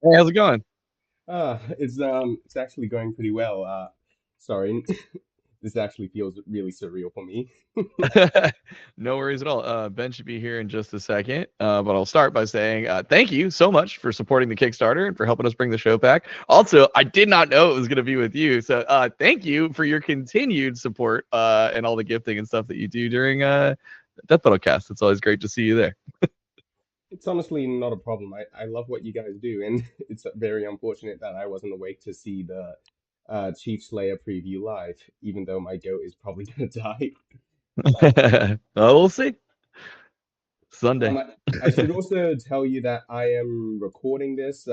Hey, how's it going? It's actually going pretty well. Sorry, this actually feels really surreal for me. No worries at all. Ben should be here in just a second, but I'll start by saying thank you so much for supporting the Kickstarter and for helping us bring the show back. Also, I did not know it was going to be with you, so thank you for your continued support and all the gifting and stuff that you do during Death Battle Cast. It's always great to see you there. It's honestly not a problem. I love what you guys do, and it's very unfortunate that I wasn't awake to see the Chief Slayer preview live, even though my goat is probably gonna die. Well, we'll see Sunday. I should also tell you that I am recording this.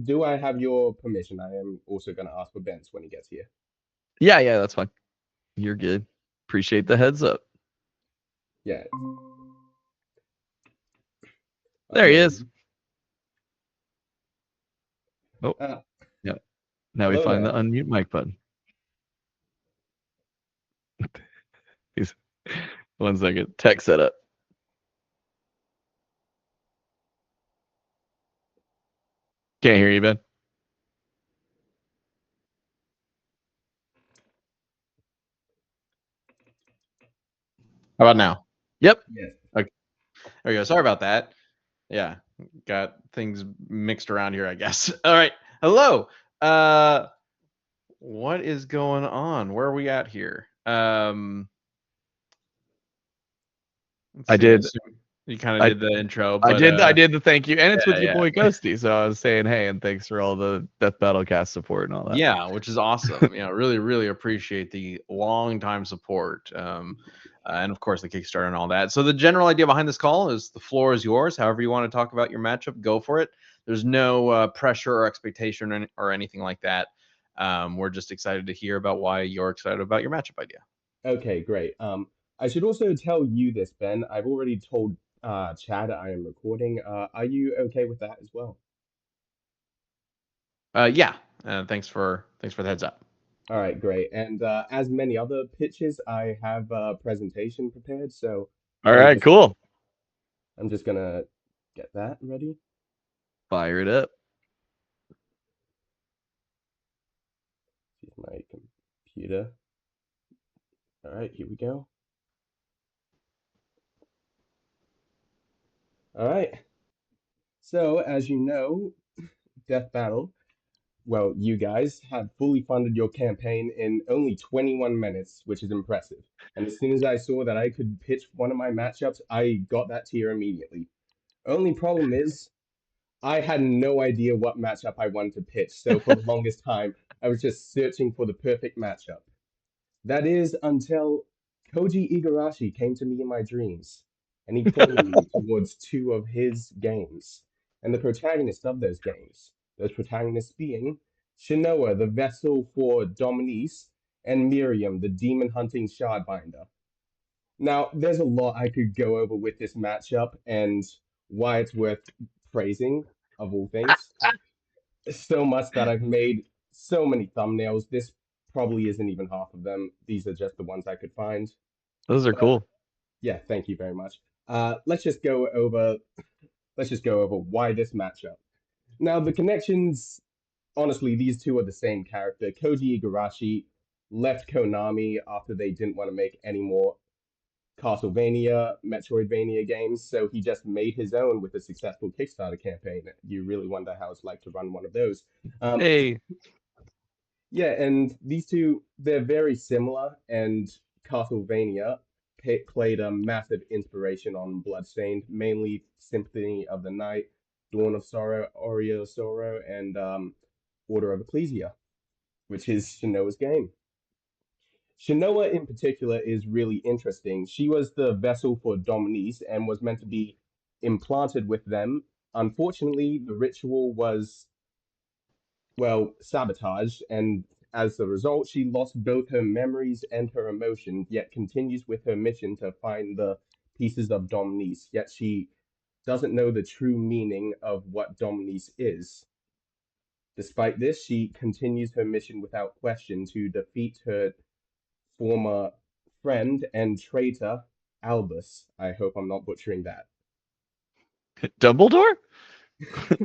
Do I have your permission? I am also gonna ask for Ben's when he gets here. Yeah, that's fine. You're good. Appreciate the heads up. Yeah. There he Okay. is. Oh, Uh, yeah. Now we Hello find the there. unmute mic button. He's 1 second. Tech setup. Can't hear you, Ben. How about now? Yep. Yes. Okay. There you go. Sorry about that. Yeah, got things mixed around here, I guess. All right. Hello. What is going on? Where are we at here? Let's I see. I did. assume you kind of I did the intro, I but did. I did the thank you, and it's with your yeah, boy Ghosty. So I was saying, hey, and thanks for all the Death Battle Cast support and all that. yeah, which is awesome. Really, really appreciate the long time support. And of course the Kickstarter and all that. So the general idea behind this call is the floor is yours. However you want to talk about your matchup, go for it. There's no pressure or expectation or anything like that. We're just excited to hear about why you're excited about your matchup idea. Okay, great. I should also tell you this, Ben. I've already told Chad I am recording. Are you okay with that as well? Yeah. Thanks for the heads up. All right, great. And as many other pitches, I have a presentation prepared, so All I'm right, just cool. I'm just gonna get that ready. Fire it up. Use my computer. All right, here we go. All right. So, as you know, Death Battle. Well, you guys have fully funded your campaign in only 21 minutes, which is impressive. And as soon as I saw that I could pitch one of my matchups, I got that tier immediately. Only problem is, I had no idea what matchup I wanted to pitch, so for the longest time, I was just searching for the perfect matchup. That is until Koji Igarashi came to me in my dreams, and he pointed me towards two of his games, and the protagonists of those protagonists being Shanoa, the vessel for Dominice, and Miriam, the demon hunting shardbinder. Now, there's a lot I could go over with this matchup and why it's worth praising, of all things. So much that I've made so many thumbnails. This probably isn't even half of them. These are just the ones I could find. Those are But cool. yeah, thank you very much. Let's just go over why this matchup. Now, the connections, honestly, these two are the same character. Koji Igarashi left Konami after they didn't want to make any more Castlevania, Metroidvania games, so he just made his own with a successful Kickstarter campaign. You really wonder how it's like to run one of those. Um, Hey, yeah, and these two, they're very similar, and Castlevania played a massive inspiration on Bloodstained, mainly Symphony of the Night, Dawn of Sorrow, Aria of Sorrow, and Order of Ecclesia, which is Shinoa's game. Shanoa in particular is really interesting. She was the vessel for Dominice and was meant to be implanted with them. Unfortunately, the ritual was, well, sabotaged, and as a result, she lost both her memories and her emotions, yet continues with her mission to find the pieces of Dominice. Yet she doesn't know the true meaning of what Dominice is. Despite this, she continues her mission without question to defeat her former friend and traitor, Albus. I hope I'm not butchering that. Dumbledore?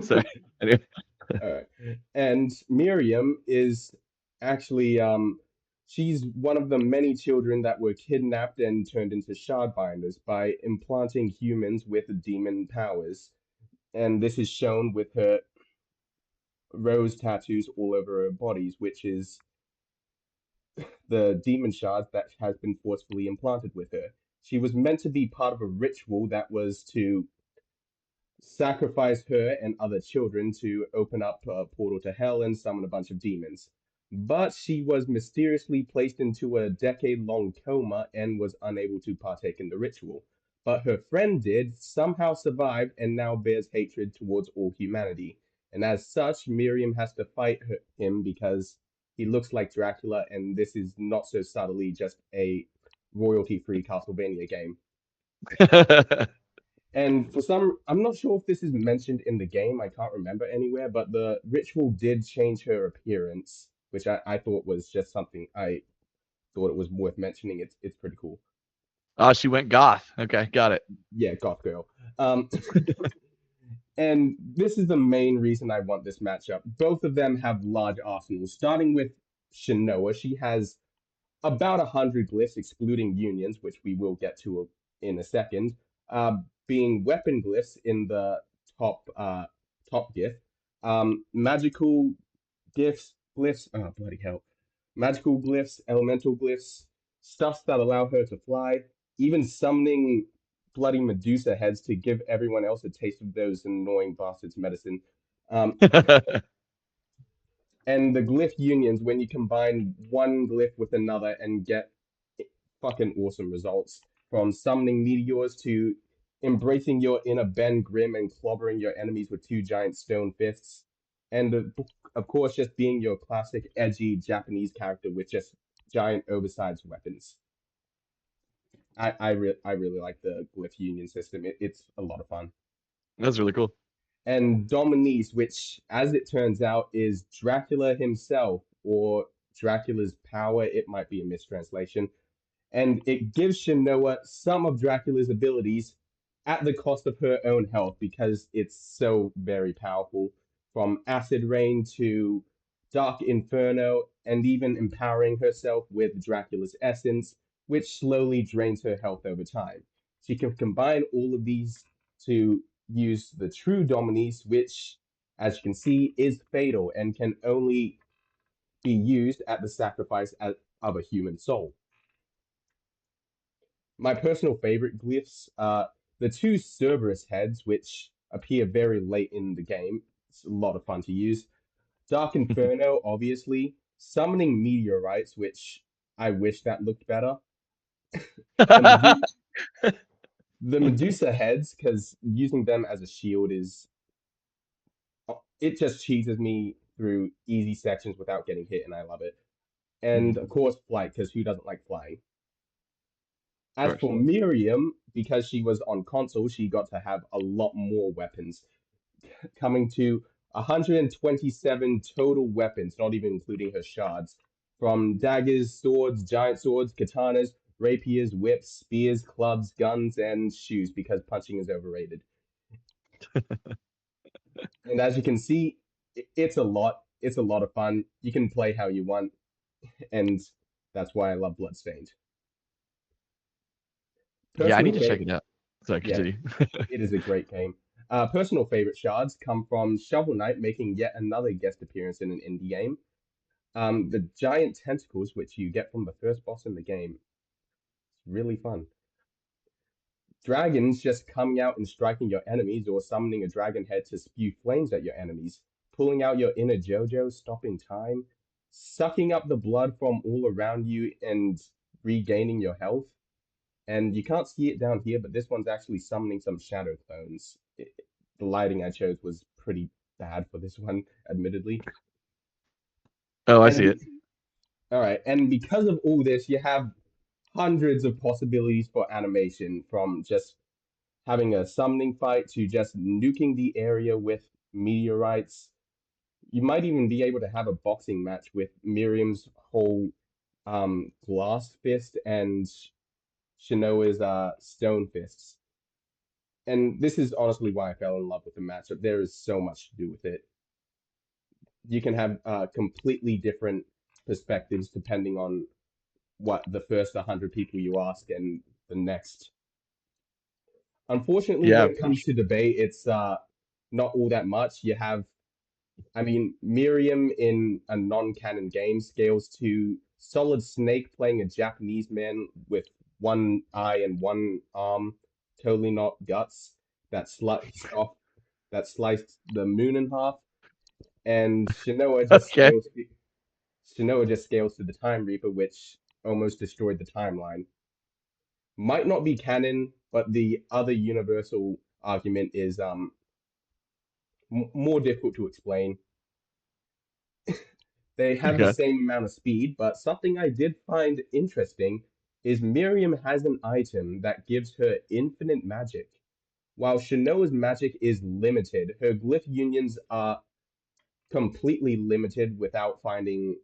Sorry. Anyway. Alright. And Miriam is actually she's one of the many children that were kidnapped and turned into shardbinders by implanting humans with demon powers. And this is shown with her rose tattoos all over her bodies, which is the demon shards that has been forcefully implanted with her. She was meant to be part of a ritual that was to sacrifice her and other children to open up a portal to hell and summon a bunch of demons. But she was mysteriously placed into a decade-long coma and was unable to partake in the ritual. But her friend did, somehow survived, and now bears hatred towards all humanity. And as such, Miriam has to fight him because he looks like Dracula, and this is not so subtly just a royalty-free Castlevania game. And for some, I'm not sure if this is mentioned in the game, I can't remember anywhere, but the ritual did change her appearance, which I thought was just something I thought it was worth mentioning. It's pretty cool. Oh, she went goth. Okay, got it. Yeah, goth girl. Um, and this is the main reason I want this matchup. Both of them have large arsenals. Starting with Shanoa, she has about 100 glyphs, excluding unions, which we will get to in a second, being weapon glyphs in the top gift. Magical glyphs, oh bloody hell, magical glyphs, elemental glyphs, stuffs that allow her to fly, even summoning bloody Medusa heads to give everyone else a taste of those annoying bastards' medicine. Um, and the glyph unions, when you combine one glyph with another and get fucking awesome results, from summoning meteors to embracing your inner Ben Grimm and clobbering your enemies with two giant stone fists, and of course just being your classic edgy Japanese character with just giant oversized weapons. I really like the glyph union system. It's a lot of fun. That's really cool. And Dominique, which, as it turns out, is Dracula himself, or Dracula's power. It might be a mistranslation. And it gives Shanoa some of Dracula's abilities at the cost of her own health because it's so very powerful. From Acid Rain to Dark Inferno, and even empowering herself with Dracula's essence, which slowly drains her health over time. She can combine all of these to use the true Dominies, which, as you can see, is fatal and can only be used at the sacrifice of a human soul. My personal favorite glyphs are the two Cerberus heads, which appear very late in the game. It's a lot of fun to use. Dark Inferno, obviously. Summoning meteorites, which I wish that looked better. The the Medusa heads, because using them as a shield is it just cheeses me through easy sections without getting hit, and I love it. Mhm. And of course, flight, because who doesn't like flying? Of As course. for Miriam, because she was on console, she got to have a lot more weapons, coming to 127 total weapons, not even including her shards, from daggers, swords, giant swords, katanas, rapiers, whips, spears, clubs, guns, and shoes, because punching is overrated. And as you can see, it's a lot. It's a lot of fun. You can play how you want, and that's why I love Bloodstained. Yeah, I Personal need to check favorite, it out. Sorry, yeah, continue. it is a great game. Personal favorite shards come from Shovel Knight making yet another guest appearance in an indie game. The giant tentacles, which you get from the first boss in the game, it's really fun. Dragons just coming out and striking your enemies, or summoning a dragon head to spew flames at your enemies, pulling out your inner JoJo, stopping time, sucking up the blood from all around you and regaining your health. And you can't see it down here, but this one's actually summoning some shadow clones. The lighting I chose was pretty bad for this one, admittedly. Oh, I And see it. all right, and because of all this, you have hundreds of possibilities for animation, from just having a summoning fight to just nuking the area with meteorites. You might even be able to have a boxing match with Miriam's whole glass fist and Shanoa's stone fists. And this is honestly why I fell in love with the matchup. There is so much to do with it. You can have completely different perspectives depending on what the first 100 people you ask and the next. Unfortunately, when Yeah. it comes to debate, it's not all that much. You have, I mean, Miriam in a non-canon game scales to Solid Snake playing a Japanese man with one eye and one arm, totally not guts, that sliced off, that sliced the moon in half, and Okay. Shanoa just scales to the Time Reaper, which almost destroyed the timeline. Might not be canon, but the other universal argument is more difficult to explain. They have the Okay. same amount of speed, but something I did find interesting is Miriam has an item that gives her infinite magic. While Shanoa's magic is limited, her glyph unions are completely limited without finding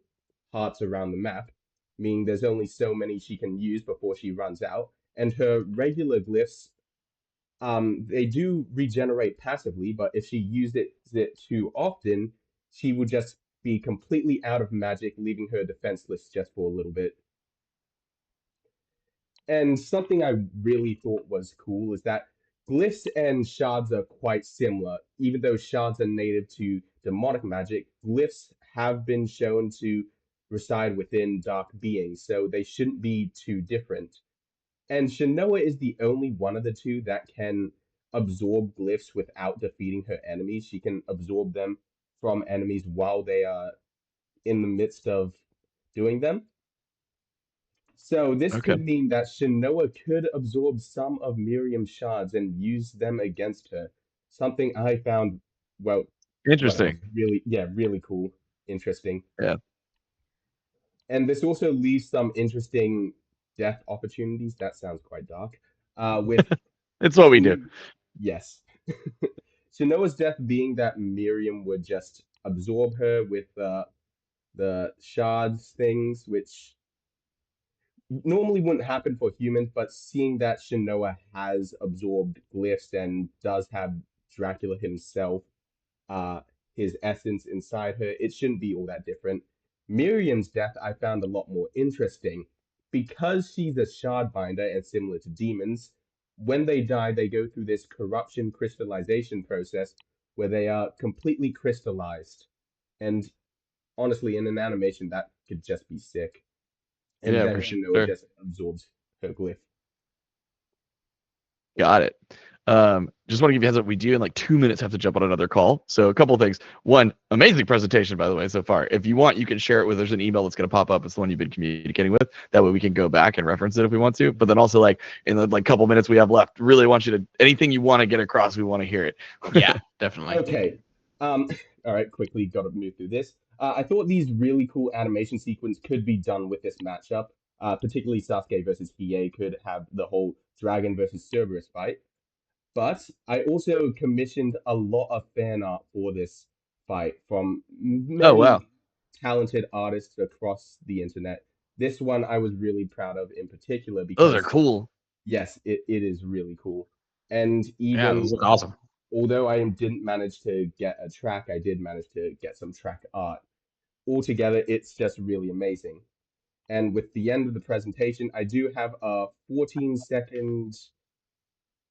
hearts around the map, meaning there's only so many she can use before she runs out. And her regular glyphs, they do regenerate passively, but if she used it too often, she would just be completely out of magic, leaving her defenseless just for a little bit. And something I really thought was cool is that glyphs and shards are quite similar. Even though shards are native to demonic magic, glyphs have been shown to reside within dark beings, so they shouldn't be too different. And Shanoa is the only one of the two that can absorb glyphs without defeating her enemies. She can absorb them from enemies while they are in the midst of doing them. So this Okay. could mean that Shanoa could absorb some of Miriam's shards and use them against her. Something I found, well, what else? Interesting. Really, yeah, really cool, interesting. Yeah. And this also leaves some interesting death opportunities. That sounds quite dark. With It's what we do. seeing, yes, Shanoa's death being that Miriam would just absorb her with the shards things, which normally wouldn't happen for humans, but seeing that Shanoa has absorbed glyphs and does have Dracula himself, uh, his essence inside her, it shouldn't be all that different. Miriam's death I found a lot more interesting because she's a shard binder and similar to demons. When they die, they go through this corruption crystallization process where they are completely crystallized. And honestly, in an animation, that could just be sick. And Yeah, then for Shanoa sure. just absorbs her glyph. Got it. Just want to give you a heads up. We do in like 2 minutes have to jump on another call. So a couple of things. One, amazing presentation, by the way, so far. If you want, you can share it with. There's an email that's going to pop up. It's the one you've been communicating with. That way we can go back and reference it if we want to. But then also like in the like couple minutes we have left, really want you to anything you want to get across. We want to hear it. Yeah, definitely. Okay. Um, all right, quickly got to move through this. I thought these really cool animation sequence could be done with this matchup. Particularly Sasuke versus Hiei could have the whole Dragon versus Cerberus fight. But I also commissioned a lot of fan art for this fight from Oh wow, many talented artists across the internet. This one I was really proud of in particular those are because, cool. yes, it is really cool. And Yeah, even those look awesome. although I didn't manage to get a track, I did manage to get some track art. Altogether, it's just really amazing. And with the end of the presentation, I do have a 14-second,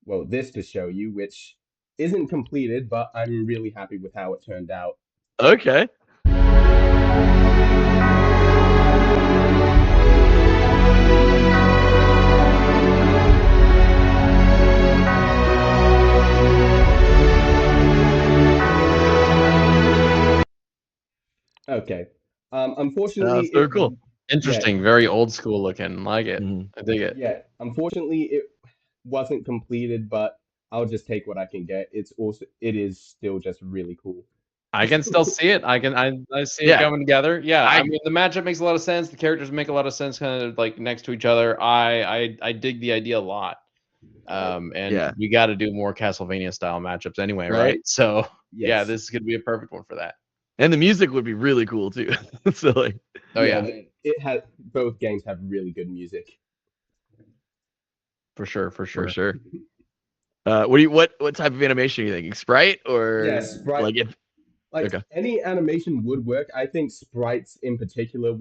well, this to show you, which isn't completed, but I'm really happy with how it turned out. Okay. Okay. Unfortunately, That's so cool. yeah, Interesting, very old school looking. Like it. Mhm. I dig it. yeah. Unfortunately, it wasn't completed, but I'll just take what I can get. It is still just really cool. I can still see it. I see it Yeah. coming together. Yeah, I I mean the matchup makes a lot of sense. The characters make a lot of sense, kind of like next to each other. I dig the idea a lot. And yeah. we got to do more Castlevania style matchups anyway, right? Right. So yeah, Yes. this is gonna be a perfect one for that. And the music would be really cool too. So like, Oh Yeah, yeah, it has both games have really good music. for sure, for for sure. sure. What type of animation are you thinking? Sprite or Yes, right. like if Like okay. any animation would work. I think sprites in particular